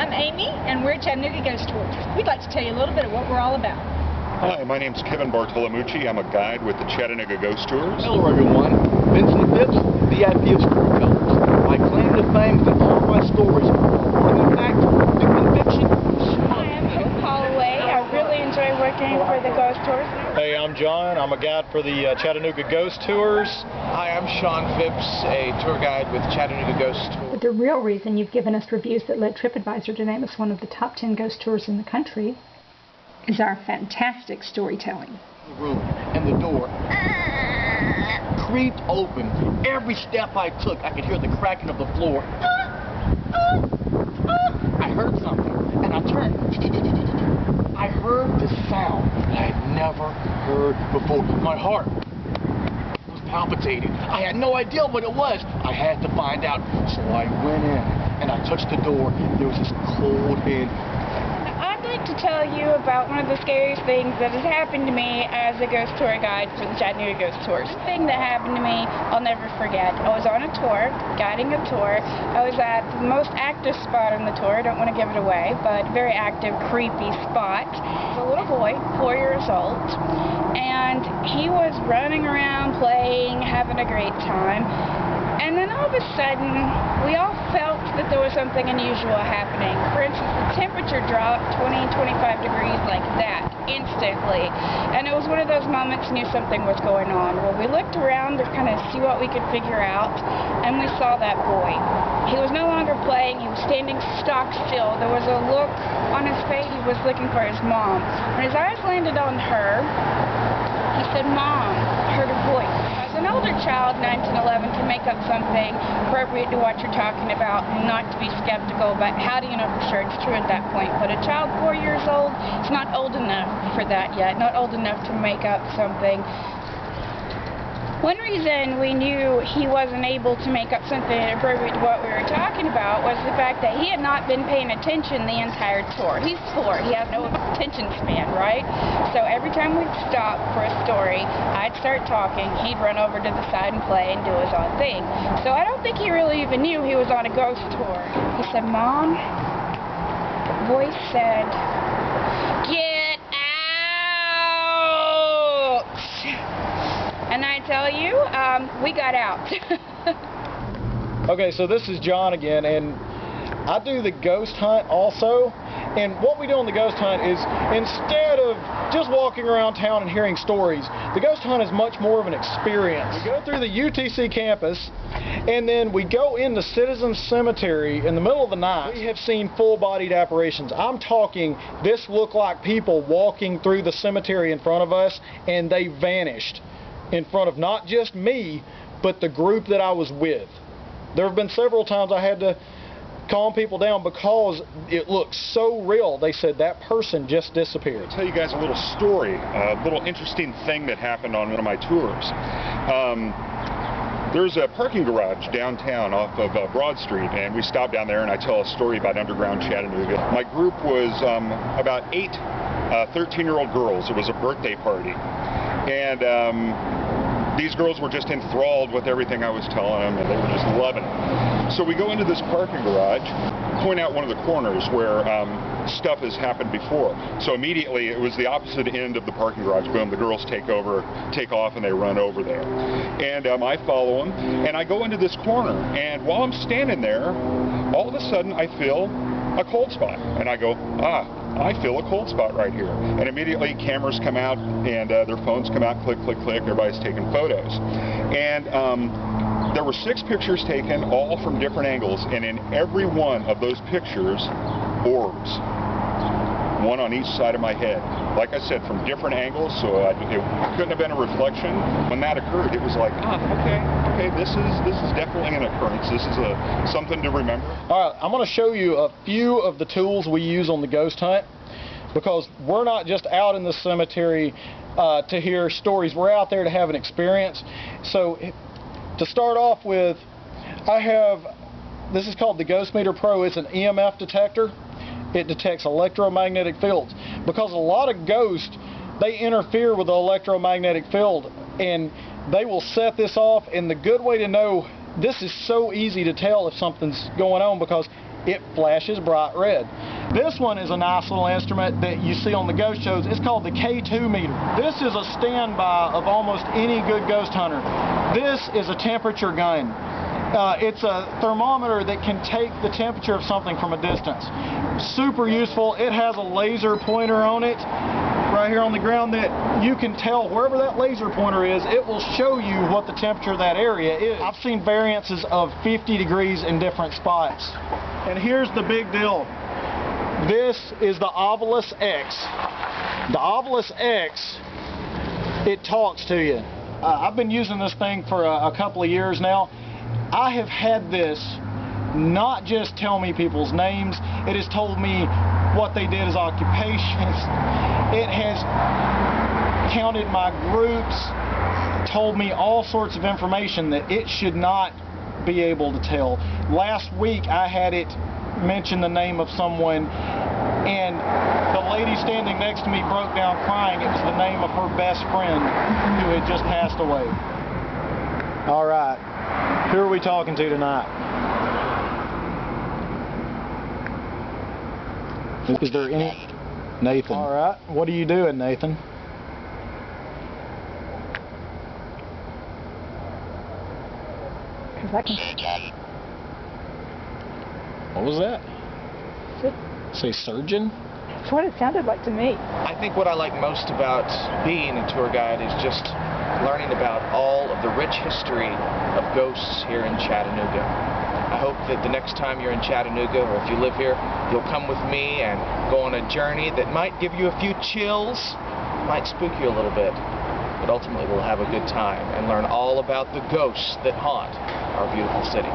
I'm Amy, and we're Chattanooga Ghost Tours. We'd like to tell you a little bit of what we're all about. Hi, my name's Kevin Bartolomucci. I'm a guide with the Chattanooga Ghost Tours. Hello everyone, Vincent Phipps, VIP of Storytellers. I claim to fame that all my stories are in fact fiction. Hi, I'm Hope Holloway. I really enjoy working for the Ghost Tours. Hey, I'm John. I'm a guide for the Chattanooga Ghost Tours. Hi, I'm Sean Phipps, a tour guide with Chattanooga Ghost Tours. But the real reason you've given us reviews that led TripAdvisor to name us one of the top 10 ghost tours in the country is our fantastic storytelling. The room and the door creaked open. Every step I took, I could hear the cracking of the floor. I heard something, and I turned. I heard this sound I had never heard before. My heart was palpitating. I had no idea what it was. I had to find out. So I went in, and I touched the door. There was this cold wind. I'd like to tell you about one of the scariest things that has happened to me as a ghost tour guide for the Chattanooga Ghost Tours. The thing that happened to me, I'll never forget. I was on a tour, guiding a tour. I was at the most active spot on the tour. I don't want to give it away, but very active, creepy spot. A little boy, 4 years old, and he was running around, playing, having a great time. And then all of a sudden, we all felt that there was something unusual happening. For instance, the temperature dropped 20, 25 degrees like that, instantly. And it was one of those moments you knew something was going on. Well, we looked around to kind of see what we could figure out, and we saw that boy. He was no longer playing. He was standing stock still. There was a look on his face. He was looking for his mom. When his eyes landed on her, he said, "Mom," I heard a voice. As an older child, 9, 10, 11, can make up something appropriate to what you're talking about and not to be skeptical, but how do you know for sure it's true at that point? But a child 4 years old is not old enough for that yet, not old enough to make up something. One reason we knew he wasn't able to make up something appropriate to what we were talking about was the fact that he had not been paying attention the entire tour. He's 4. He has no attention span, right? So every time we'd stop for a story, I'd start talking, he'd run over to the side and play and do his own thing. So I don't think he really even knew he was on a ghost tour. He said, "Mom," the voice said, "Get out!" And I tell you, we got out. Okay, so this is John again, and I do the ghost hunt also. And what we do on the ghost hunt is, instead of just walking around town and hearing stories, the ghost hunt is much more of an experience. We go through the UTC campus, and then we go into Citizens Cemetery in the middle of the night. We have seen full-bodied apparitions. I'm talking, this looked like people walking through the cemetery in front of us, and they vanished in front of not just me, but the group that I was with. There have been several times I had to calm people down because it looked so real. They said that person just disappeared. I'll tell you guys a little story, a little interesting thing that happened on one of my tours. There's a parking garage downtown off of Broad Street, and we stopped down there and I tell a story about underground Chattanooga. My group was about 8 13-year-old girls. It was a birthday party. And these girls were just enthralled with everything I was telling them, and they were just loving it. So we go into this parking garage, point out one of the corners where stuff has happened before. So immediately it was the opposite end of the parking garage. Boom, the girls take off, and they run over there. And I follow them, and I go into this corner, and while I'm standing there, all of a sudden I feel a cold spot, and I go, I feel a cold spot right here. And immediately cameras come out, and their phones come out, click, click, click, everybody's taking photos. And there were 6 pictures taken, all from different angles, and in every one of those pictures, orbs. One on each side of my head. Like I said, from different angles, so it couldn't have been a reflection. When that occurred, it was like, okay, this is definitely an occurrence. This is something to remember. All right, I'm going to show you a few of the tools we use on the ghost hunt, because we're not just out in the cemetery to hear stories. We're out there to have an experience. So to start off with, this is called the Ghost Meter Pro. It's an EMF detector. It detects electromagnetic fields, because a lot of ghosts, they interfere with the electromagnetic field, and they will set this off. And the good way to know, this is so easy to tell if something's going on, because it flashes bright red. This one is a nice little instrument that you see on the ghost shows. It's called the K2 meter. This is a standby of almost any good ghost hunter. This is a temperature gun. It's a thermometer that can take the temperature of something from a distance. Super useful. It has a laser pointer on it right here on the ground that you can tell wherever that laser pointer is, it will show you what the temperature of that area is. I've seen variances of 50 degrees in different spots. And here's the big deal. This is the Ovilus X. The Ovilus X, it talks to you. I've been using this thing for a couple of years now. I have had this not just tell me people's names, it has told me what they did as occupations. It has counted my groups, told me all sorts of information that it should not be able to tell. Last week I had it mention the name of someone, and the lady standing next to me broke down crying. It was the name of her best friend who had just passed away. All right, who are we talking to tonight? Is there any? Nathan. All right, what are you doing, Nathan? Because I can. What was that? Say surgeon? That's what it sounded like to me. I think what I like most about being a tour guide is just learning about all of the rich history of ghosts here in Chattanooga. I hope that the next time you're in Chattanooga, or if you live here, you'll come with me and go on a journey that might give you a few chills, might spook you a little bit, but ultimately we'll have a good time and learn all about the ghosts that haunt our beautiful city.